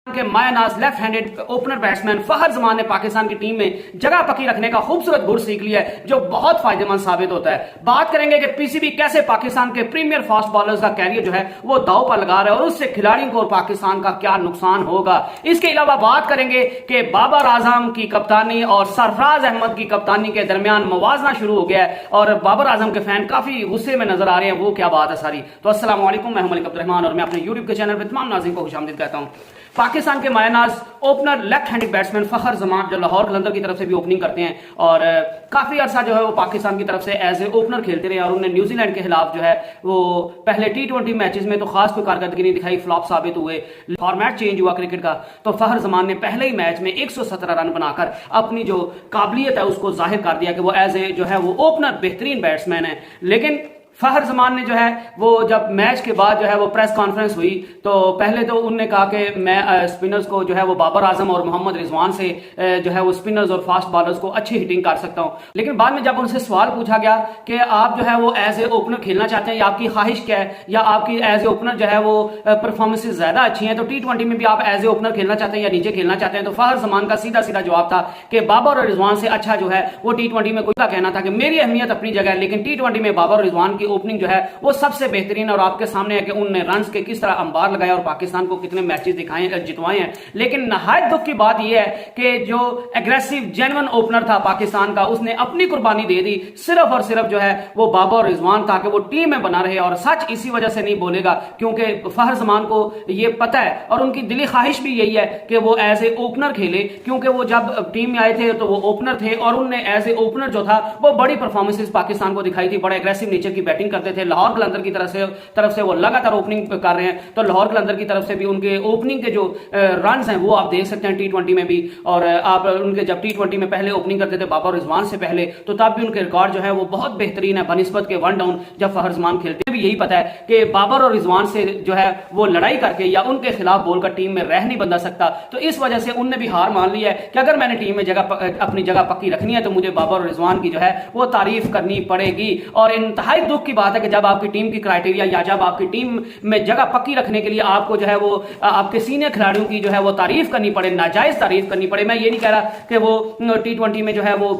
के मायानाज left handed opener batsman Fakhar Zaman ने पाकिस्तान की टीम में जगह पक्की रखने का खूबसूरत गुर सीख लिया है जो बहुत फायदेमंद साबित होता है। बात करेंगे कि पीसीबी कैसे पाकिस्तान के प्रीमियर फास्ट बॉलर्स का कैरियर जो है वो दांव पर लगा रहा है और उससे खिलाड़ियों को और पाकिस्तान का क्या नुकसान होगा। इसके अलावा बात करेंगे कि बाबर आजम की कप्तानी और सरफराज अहमद की कप्तानी के दरमियान मवाजना शुरू हो गया है और बाबर आजम के फैन काफी गुस्से में नजर आ रहे हैं। वो क्या बात है सारी। तो अस्सलाम वालेकुम, मैं हूं मलिक अब्दुर्रहमान और मैं अपने यूट्यूब के चैनल पर तमाम नाज़रीन को खुशामदीद कहता हूं। पाकिस्तान के मायानाज ओपनर लेफ्ट हैंडेड बैट्समैन फखर जमान जो लाहौर कलंदर की तरफ से भी ओपनिंग करते हैं और काफी अरसा जो है वो पाकिस्तान की तरफ से एज ए ओपनर खेलते रहे और उन्हें न्यूजीलैंड के खिलाफ जो है वो पहले T20 मैचेस में तो खास कोई कारकर्दगी नहीं दिखाई, फ्लॉप साबित हुए। फॉर्मेट चेंज हुआ क्रिकेट का तो फखर जमान ने पहले ही मैच में 117 रन बनाकर अपनी जो काबिलियत है उसको जाहिर कर दिया कि वो एज ए जो है वो ओपनर बेहतरीन बैट्समैन है। लेकिन फहर जमान ने जो है वो जब मैच के बाद जो है वो प्रेस कॉन्फ्रेंस हुई तो पहले तो उनने कहा कि मैं स्पिनर्स को जो है वो बाबर आजम और मोहम्मद रिजवान से जो है वो स्पिनर्स और फास्ट बॉलर्स को अच्छी हिटिंग कर सकता हूं। लेकिन बाद में जब उनसे सवाल पूछा गया कि आप जो है वो एज ए ओपनर खेलना चाहते हैं या आपकी ख्वाहिश क्या है या आपकी एज ए ओपनर जो है वो परफॉर्मेंसेज ज्यादा अच्छी हैं तो T20 में भी आप एज ए ओपनर खेलना चाहते हैं या नीचे खेलना चाहते हैं, तो फहर जमान का सीधा सीधा जवाब था कि बाबर और रिजवान से अच्छा जो है वो T20 में। कोई का कहना था कि मेरी अहमियत अपनी जगह है लेकिन T20 में बाबर और रिजवान की ओपनिंग जो है वो सबसे बेहतरीन और आपके सामने है कि उनने रन्स के किस तरह अंबार लगाए और पाकिस्तान को कितने मैचेस दिखाए जितवाए हैं। लेकिन नहायत दुख की बात यह है कि जो एग्रेसिव जेन्युइन ओपनर था पाकिस्तान का उसने अपनी कुर्बानी दे दी सिर्फ और सिर्फ जो है वो बाबर और रिजवान ताकि वो टीम में बना रहे। और सच इसी वजह से नहीं बोलेगा क्योंकि फहर जमान को ये पता है और उनकी दिली ख्वाहिश भी यही है कि वो एज ए ओपनर खेले क्योंकि वो जब टीम में आए थे तो वो ओपनर थे और उनने एज ए ओपनर जो था वो बड़ी परफॉर्मेंसेस पाकिस्तान को दिखाई थी। बड़े एग्रेसिव नीचे की बैटिंग करते थे। लाहौर कलंदर की तरफ से वो लगातार ओपनिंग कर रहे हैं तो लाहौर कलंदर की तरफ से भी उनके ओपनिंग के जो रन्स हैं वो आप देख सकते हैं T20 में भी। और आप उनके जब T20 में पहले ओपनिंग करते थे बाबर रिजवान से पहले तो तब भी उनके रिकॉर्ड जो है वो बहुत बेहतरीन है बनिस्बत के वन डाउन। जब फहर जमान खेलते भी यही पता है कि बाबर और रिजवान से जो है वो लड़ाई करके या उनके खिलाफ बोलकर टीम में रह नहीं बंधा सकता। तो इस वजह से उनने भी हार मान लिया है कि अगर मैंने टीम में अपनी जगह पक्की रखनी है तो मुझे बाबर और रिजवान की जो है वो तारीफ करनी पड़ेगी। और इंतहाई दुख की बात है कि जब आपकी टीम की क्राइटेरिया या जब आपकी टीम में जगह पक्की रखने के लिए आपको जो है वो आपके सीनियर खिलाड़ियों की जो है वो तारीफ करनी पड़े, नाजायज तारीफ करनी पड़े। मैं ये नहीं कह रहा कि वो T20 में जो है वो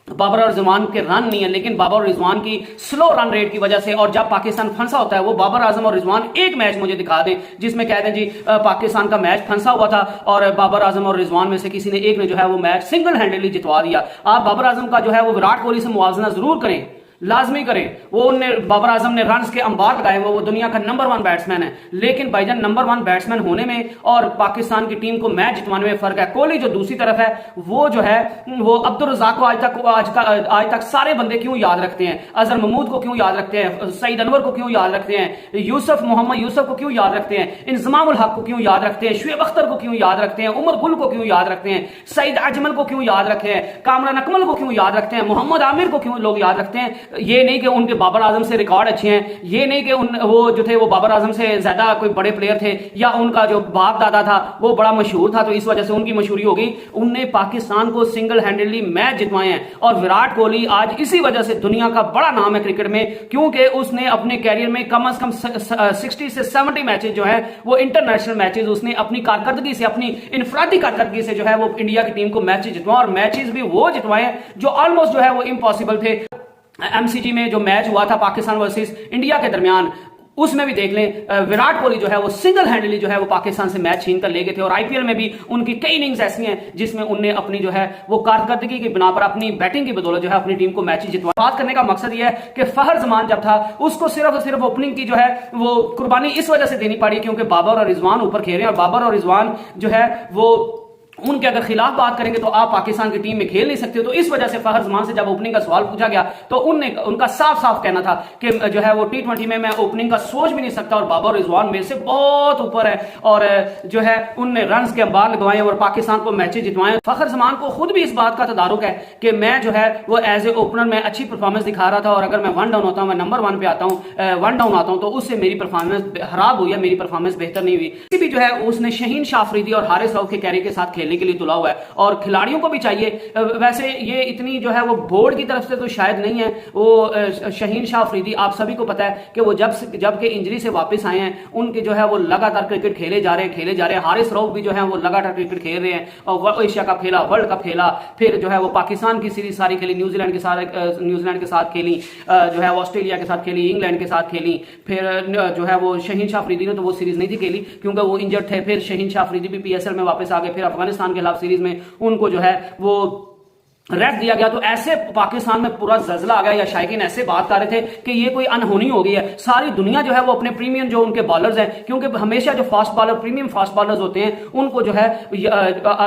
बाबर और रिजवान के रन नहीं है लेकिन बाबर और रिजवान की स्लो रन रेट की वजह से और जब पाकिस्तान फंसा होता है वो बाबर आजम और रिजवान एक मैच मुझे दिखा दें जिसमें कहते हैं जी पाकिस्तान का मैच फंसा हुआ था और बाबर आजम और रिजवान में से किसी ने एक ने जो है वो मैच सिंगल हैंडेडली जितवा दिया। आप बाबर आजम का जो है वो विराट कोहली से मुआवजा जरूर करें, लाजमी करें। वो उनने बाबर आजम ने रन्स के अंबार लगाए, वो दुनिया का नंबर 1 बैट्समैन है लेकिन भाईजान नंबर 1 बैट्समैन होने में और पाकिस्तान की टीम को मैच जितवाने में फर्क है। कोहली जो दूसरी तरफ है वो जो है वो अब्दुल रज़ाक को आज तक सारे बंदे क्यों याद रखते हैं, अजहर महमूद को क्यों याद रखते हैं, सईद अनवर को क्यों याद रखते हैं, मोहम्मद यूसुफ को क्यों याद रखते हैं, इंजमाम उल हक को क्यों याद रखते हैं, शुएब अख्तर को क्यों याद रखते हैं, उमर गुल को क्यों याद रखते हैं, सईद अजमल को क्यों याद रखते हैं, कामरान अकमल को क्यों याद रखते हैं, मोहम्मद आमिर को क्यों लोग याद रखते हैं। ये नहीं कि उनके बाबर आजम से रिकॉर्ड अच्छे हैं, ये नहीं कि वो जो थे वो बाबर आजम से ज्यादा कोई बड़े प्लेयर थे या उनका जो बाप दादा था वो बड़ा मशहूर था तो इस वजह से उनकी मशहूरी होगी। उनने पाकिस्तान को सिंगल हैंडेडली मैच जितवाए हैं और विराट कोहली आज इसी वजह से दुनिया का बड़ा नाम है क्रिकेट में क्योंकि उसने अपने कैरियर में कम से कम 60 से 70 मैचेस जो है वो इंटरनेशनल मैचेस उसने अपनी कारकर्दगी से, अपनी इनफरादी कारकर्दगी से जो है वो इंडिया की टीम को मैचेस जितवाए और मैचेस भी वो जितवाए जो ऑलमोस्ट जो है वो इम्पॉसिबल थे। MCG में जो मैच हुआ था पाकिस्तान वर्सेस इंडिया के दरमियान उसमें भी देख लें विराट कोहली जो है वो सिंगल हैंडली जो है वो पाकिस्तान से मैच छीन कर ले गए थे। और IPL में भी उनकी कई इनिंग्स ऐसी हैं जिसमें उनने अपनी जो है वो कारकर्दगी की बिना पर अपनी बैटिंग की बदौलत जो है अपनी टीम को मैच जितवाया। बात करने का मकसद ये है कि फहर जमान जब था उसको सिर्फ और सिर्फ ओपनिंग की जो है वो कुर्बानी इस वजह से देनी पड़ी क्योंकि बाबर और रिजवान ऊपर खेल रहे हैं और बाबर और रिजवान जो है वो उनके अगर खिलाफ बात करेंगे तो आप पाकिस्तान की टीम में खेल नहीं सकते हो। तो इस वजह से फहर जमान से जब ओपनिंग का सवाल पूछा गया तो उनका साफ साफ कहना था कि जो है वो T20 में मैं ओपनिंग का सोच भी नहीं सकता और बाबर रिजवान मेरे से बहुत ऊपर है और जो है उनने रन्स के अंबार लगवाए और पाकिस्तान को मैचेस जितवाए। फखर जमान को खुद भी इस बात का तदारुक है कि मैं जो है वो एज ए ओपनर में अच्छी परफॉर्मेंस दिखा रहा था और अगर मैं वन डाउन होता हूं, मैं नंबर 1 पे आता हूं, वन डाउन आता हूं तो उससे मेरी परफॉर्मेंस खराब हुई है, मेरी परफॉर्मेंस बेहतर नहीं हुई। भी जो है उसने शहीन शाह अफरीदी और हारिस रऊफ के कैरियर के साथ खेला खेलने के लिए तुला हुआ है और खिलाड़ियों को भी चाहिए। वैसे ये इतनी जो है वो बोर्ड की तरफ से तो शायद नहीं है, वो शहीन शाह अफरीदी आप सभी को पता है कि वो जब के इंजरी से वापस आए हैं उनके जो है वो लगातार क्रिकेट खेले जा रहे हैं। हारिस रऊफ भी जो है वो लगातार क्रिकेट खेल रहे हैं और एशिया कप खेला, वर्ल्ड कप खेला, फिर जो है वो पाकिस्तान की सीरीज सारी खेली, न्यूजीलैंड के साथ खेली, जो है ऑस्ट्रेलिया के साथ खेली, इंग्लैंड के साथ खेली, फिर जो है वो शहीन शाह अफरीदी ने तो वो सीरीज नहीं थी खेली क्योंकि वो इंजर्ड थे। फिर शहीन शाह अफरीदी भी पीएसएल में वापस आ गए, फिर अफगानिस्तान के खिलाफ सीरीज में उनको जो है वो रेस्ट दिया गया। तो ऐसे पाकिस्तान में पूरा जलजला आ गया, या शायकीन ऐसे बात कर रहे थे कि ये कोई अनहोनी हो गई है। सारी दुनिया जो है वो अपने प्रीमियम जो उनके बॉलर्स हैं, क्योंकि हमेशा जो fast bowler premium fast bowlers होते हैं उनको जो है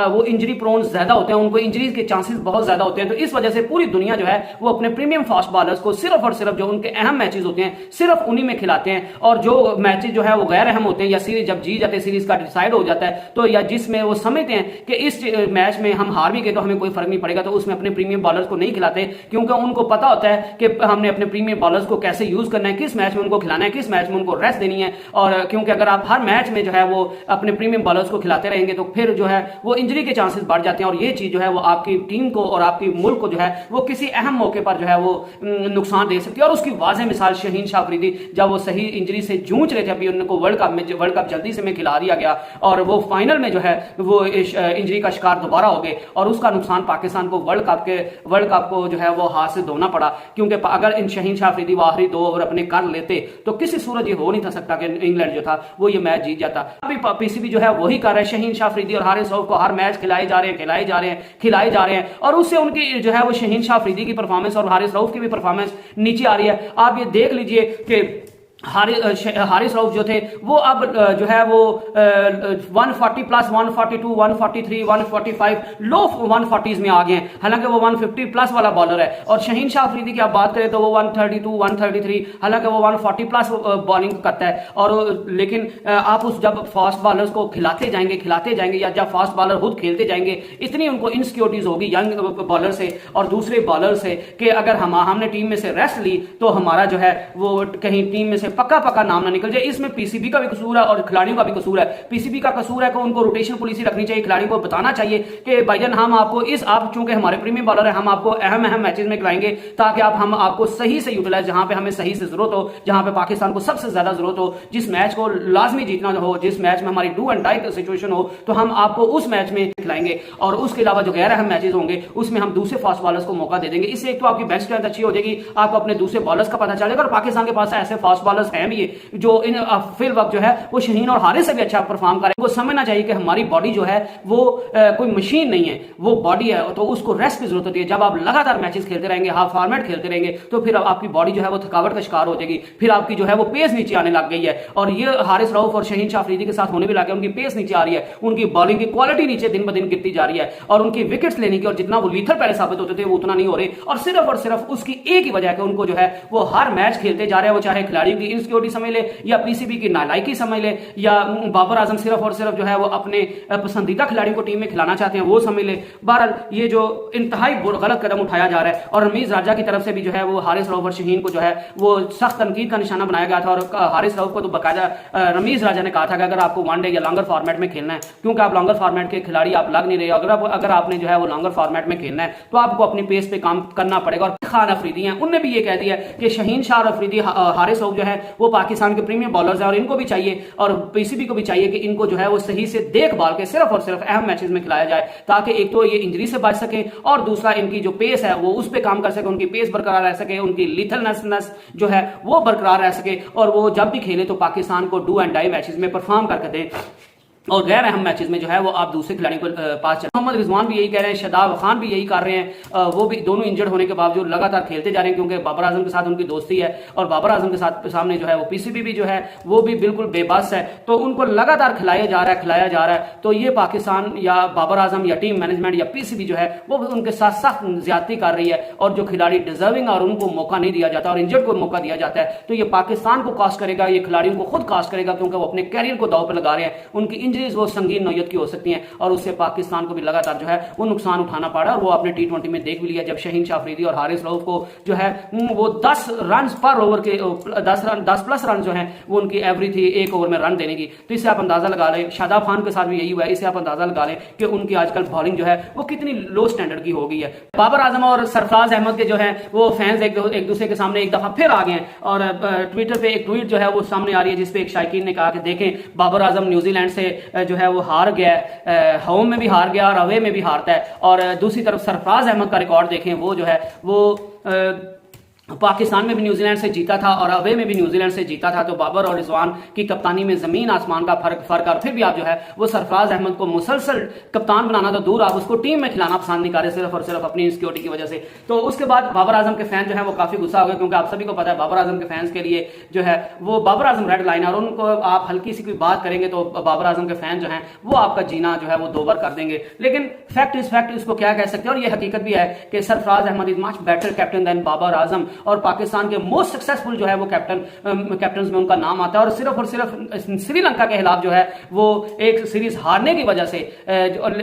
वो इंजरी प्रोन ज्यादा होते हैं, उनको इंजरीज के चांसेस बहुत ज्यादा होते हैं। तो इस वजह से पूरी दुनिया जो है वो अपने प्रीमियम फास्ट बॉलर्स को सिर्फ और सिर्फ जो उनके अहम मैचेस होते हैं सिर्फ उन्हीं में खिलाते हैं, और जो मैचेस जो है वो गैर अहम होते हैं या सीरीज जब जीत जाते हैं, सीरीज का डिसाइड हो जाता है, तो या जिसमें वो समझते हैं कि इस मैच में हम हार भी गए तो हमें कोई फर्क नहीं पड़ेगा, तो उसमें अपने प्रीमियम बॉलर्स को नहीं खिलाते, क्योंकि उनको पता होता है कि हमने अपने प्रीमियम बॉलर्स को कैसे यूज करना है, किस मैच में उनको खिलाना है, किस मैच में उनको रेस्ट देनी है। और क्योंकि अगर आप हर मैच में जो है वो अपने प्रीमियम बॉलर्स को खिलाते रहेंगे तो फिर जो है वो इंजरी के चांसेस बढ़ जाते हैं, और ये चीज जो है वो आपकी टीम को और आपकी मुल्क को जो है वो किसी अहम मौके पर जो है वो नुकसान दे सकती है। और उसकी वाज़ेह मिसाल शहीन शाह अफरीदी, जब वो सही इंजरी से जूझ रहे थे, अभी उनको वर्ल्ड कप जल्दी से में खिला दिया गया और वो फाइनल में जो है वो इंजरी का शिकार दोबारा हो गए, और उसका नुकसान पाकिस्तान को वर्ल्ड कप को जो है वो हाथ से धोना पड़ा। क्योंकि अगर इन शहीन शाह अफरीदी वो आखिरी 2 ओवर अपने कर लेते तो किसी सूरत ये हो नहीं था सकता कि इंग्लैंड जो था वो ये मैच जीत जाता। अभी पीसीबी जो है वही कर रहा है, शहीन शाह अफरीदी और हारिस रऊफ को हर मैच खिलाए जा रहे हैं, और उससे उनकी जो है वो शहीन शाह अफरीदी की परफॉर्मेंस और हारिस रऊफ की भी परफॉर्मेंस नीचे आ रही है। आप ये देख लीजिए कि हारिस रऊफ जो थे वो अब जो है वो 140 प्लस 142 143 145 लो 140s में आ गए हैं, हालांकि वो 150 प्लस वाला बॉलर है। और शहीन शाह अफरीदी की आप बात करें तो वो 132 133, हालांकि वो 140 प्लस बॉलिंग करता है। और लेकिन आप उस जब फास्ट बॉलर्स को खिलाते जाएंगे या जब फास्ट बॉलर खुद खेलते जाएंगे, इतनी उनको इनसिक्योरिटीज होगी यंग बॉलर से और दूसरे बॉलर से कि अगर हमने टीम में से रेस्ट ली तो हमारा जो है वो कहीं टीम में से पक्का नाम ना निकल जाए। इसमें पीसीबी का भी कसूर है और खिलाड़ियों का भी कसूर है। पीसीबी का कसूर है कि उनको रोटेशन पॉलिसी रखनी चाहिए, खिलाड़ियों को बताना चाहिए कि भाईजान हम आपको आप चूंकि हमारे प्रीमियम बॉलर है, हम आपको अहम मैचेस में खिलाएंगे ताकि हम आपको सही से यूटिलाइज, जहां पे हमें सही से जरूरत हो, जहां पे पाकिस्तान को सबसे ज्यादा जरूरत हो, जिस मैच को लाजमी जीतना हो, जिस मैच में हमारी डू एंड डाई सिचुएशन हो, तो हम आपको उस मैच में खिलाएंगे। और उसके अलावा जो गैर अहम मैचेस होंगे उसमें हम दूसरे फास्ट बॉलर्स को मौका दे देंगे। इससे एक तो आपकी बेस्ट स्ट्रेंथ अच्छी हो जाएगी, आपको अपने दूसरे बॉलर्स का पता चलेगा, और पाकिस्तान के पास ऐसे फास्ट बॉलर्स हैं भी जो इन फिल वक्त जो है वो शहीन और हारिस से भी अच्छा परफॉर्म करें। वो समझना चाहिए कि हमारी बॉडी जो है वो कोई मशीन नहीं है, वो बॉडी है, तो उसको रेस्ट की जरूरत होती है। जब आप लगातार मैचेस खेलते रहेंगे, हाफ फॉर्मेट खेलते रहेंगे, तो फिर आपकी बॉडी जो है वो थकावट का शिकार हो जाएगी, फिर आपकी जो है वो पेस नीचे आने लग गई है। और ये हारिस रऊफ और शहीन शाह अफरीदी के साथ होने भी लगा, उनकी पेस नीचे आ रही है, उनकी बॉलिंग की क्वालिटी नीचे दिन ब दिन गिरती जा रही है, और उनकी विकेट्स लेने की और जितना वो लीथल पहले साबित होते थे वो उतना नहीं हो रहे। और सिर्फ उसकी एक ही वजह है कि उनको जो है वो हर मैच खेलते जा रहे हैं, वो चाहे खिलाड़ियों की इनसिक्योरिटी समझ ले या पीसीबी की नालायकी समझ ले, या बाबर आजम सिर्फ और सिर्फ जो है वो अपने पसंदीदा खिलाड़ियों को टीम में खिलाना चाहते हैं वो समझ ले। बहरहाल ये जो इंतहाई गलत कदम उठाया जा रहा है, और रमीज राजा की तरफ से भी जो है वो हारिस रऊफ और शहीन को जो है वो सख्त तनकीद का निशाना बनाया गया था। और हारिस रऊफ को तो बाकायदा रमीज राजा ने कहा था कि अगर आपको वनडे या लॉन्गर फॉर्मेट में खेलना है, क्योंकि आप लॉन्गर फॉर्मेट के खिलाड़ी आप लग नहीं रहे, अगर आपने जो है वो लॉन्गर फॉर्मेट में खेलना है तो आपको अपनी पेस पे काम करना पड़ेगा। और खान अफरीदी हैं, उनने भी ये कह दिया कि शहीन शाह अफरीदी, हारिस रऊफ जो है वो पाकिस्तान के प्रीमियम बॉलर्स हैं, और इनको भी चाहिए और पीसीबी को भी चाहिए कि इनको जो है वो सही से देखभाल के सिर्फ और सिर्फ अहम मैचेस में खिलाया जाए, ताकि एक तो ये इंजरी से बच सके और दूसरा इनकी जो पेस है वो उस पर काम कर सके, उनकी पेस बरकरार रह सके, उनकी लिथलनेस जो है वो बरकरार रह सके, और वो जब भी खेले तो पाकिस्तान को डू एंड डाई मैचेस में परफॉर्म करके दें, और गैर अहम मैचेस में जो है वो आप दूसरे खिलाड़ियों को पास चले। मोहम्मद रिजवान भी यही कह रहे हैं, शादाब खान भी यही कर रहे हैं, वो भी दोनों इंजर्ड होने के बावजूद लगातार खेलते जा रहे हैं, क्योंकि बाबर आजम के साथ उनकी दोस्ती है, और बाबर आजम के साथ सामने जो है वो पीसीबी भी जो है वो भी बिल्कुल बेबस है, तो उनको लगातार खिलाया जा रहा है। तो ये पाकिस्तान या बाबर आजम या टीम मैनेजमेंट या पीसीबी जो है वो उनके साथ सख्त ज्यादती कर रही है, और जो खिलाड़ी डिजर्विंग और उनको मौका नहीं दिया जाता और इंजर्ड को मौका दिया जाता है, तो ये पाकिस्तान को कास्ट करेगा, ये खिलाड़ियों को खुद कास्ट करेगा, क्योंकि वो अपने कैरियर को दांव पर लगा रहे हैं। उनकी इंजरी सीरीज वो संगीन नौयत की हो सकती हैं और उससे पाकिस्तान को भी लगातार जो है वो नुकसान उठाना पड़ा। और वो आपने T20 में देख भी लिया, जब शहीन शाह अफरीदी और हारिस रऊफ को जो है वो 10 रन पर ओवर के 10 प्लस रन जो है वो उनकी एवरेज थी एक ओवर में रन देने की। तो इससे आप अंदाजा लगा लें, शादाब खान के साथ भी यही हुआ है, इससे आप अंदाजा लगा लें कि उनकी आजकल बॉलिंग जो है वो कितनी लो स्टैंडर्ड की हो गई है। बाबर आजम और सरफराज अहमद के जो है वो फैंस एक दूसरे के सामने एक दफा फिर आ गए हैं और ट्विटर पे एक ट्वीट जो है वो सामने आ रही है जिसपे एक शायकीन ने कहा कि देखें बाबर आजम न्यूजीलैंड से जो है वो हार गया है, होम में भी हार गया और अवे में भी हारता है। और दूसरी तरफ सरफराज अहमद का रिकॉर्ड देखें, वो जो है वो पाकिस्तान में भी न्यूजीलैंड से जीता था और अवे में भी न्यूजीलैंड से जीता था। तो बाबर और रिजवान की कप्तानी में जमीन आसमान का फर्क और फिर भी आप जो है वो सरफराज अहमद को मुसलसल कप्तान बनाना तो दूर, आप उसको टीम में खिलाना पसंद नहीं कर रहे, सिर्फ और सिर्फ अपनी इनसिक्योरिटी की वजह से। तो उसके बाद बाबर आजम के फैन जो है वो काफी गुस्सा हो गए, क्योंकि आप सभी को पता है बाबर आजम के फैंस के लिए जो है वो बाबर आजम रेड लाइन है और उनको आप हल्की सी कोई बात करेंगे तो बाबर आजम के फैन जो है वो आपका जीना जो है वो दो बार कर देंगे। लेकिन फैक्ट इज फैक्ट, इसको क्या कह सकते हैं। और ये हकीकत भी है कि Sarfaraz Ahmed is much better captain than Babar Azam और पाकिस्तान के मोस्ट सक्सेसफुल जो है वो कैप्टन में उनका नाम आता है। और सिर्फ श्रीलंका के खिलाफ जो है वो एक सीरीज हारने की वजह से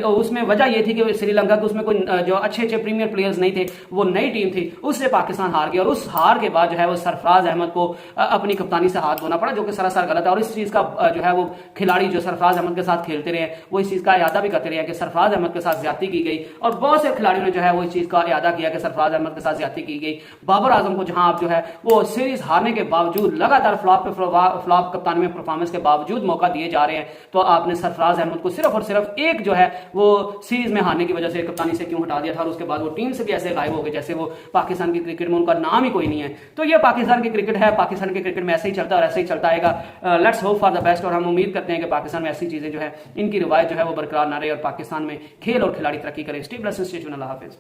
उसमें वजह ये थी कि श्रीलंका के उसमें कोई जो अच्छे प्रीमियर प्लेयर्स नहीं थे, वो नई टीम थी, उससे पाकिस्तान हार गया और उस हार के बाद जो है वो सरफराज अहमद को अपनी कप्तानी से हाथ धोना पड़ा, जो कि सरासर गलत है। और इस चीज का जो है वो खिलाड़ी जो सरफराज अहमद के साथ खेलते रहे वो इस चीज का इयादा भी करते रहे कि सरफराज अहमद के साथ ज्यादती की गई और बहुत से खिलाड़ियों ने जो है वो इस चीज का इयादा किया कि सरफराज अहमद के साथ ज्यादती की गई। बाबर आजम को जहां आप जो है वो सीरीज हारने के बावजूद लगातार फ्लॉप कप्तानी में परफॉर्मेंस के बावजूद मौका दिए जा रहे हैं, तो आपने सरफराज अहमद को सिर्फ और सिर्फ एक जो है वो सीरीज में हारने की वजह से कप्तानी से क्यों हटा दिया था और उसके बाद वो टीम से भी ऐसे गायब हो गए जैसे वो पाकिस्तान की क्रिकेट में उनका नाम ही कोई नहीं है। तो ये पाकिस्तान की क्रिकेट है, पाकिस्तान की क्रिकेट में ऐसे ही चलता है और ऐसे ही चलता आएगा। Let's hope for the best. और हम उम्मीद करते हैं कि पाकिस्तान में ऐसी चीजें जो है इनकी रिवायत जो है वो बरकरार ना रहे और पाकिस्तान में खेल और खिलाड़ी तरक्की करें। स्टे ब्लेस्ड, स्टे ट्यून्ड, अल्लाह हाफिज।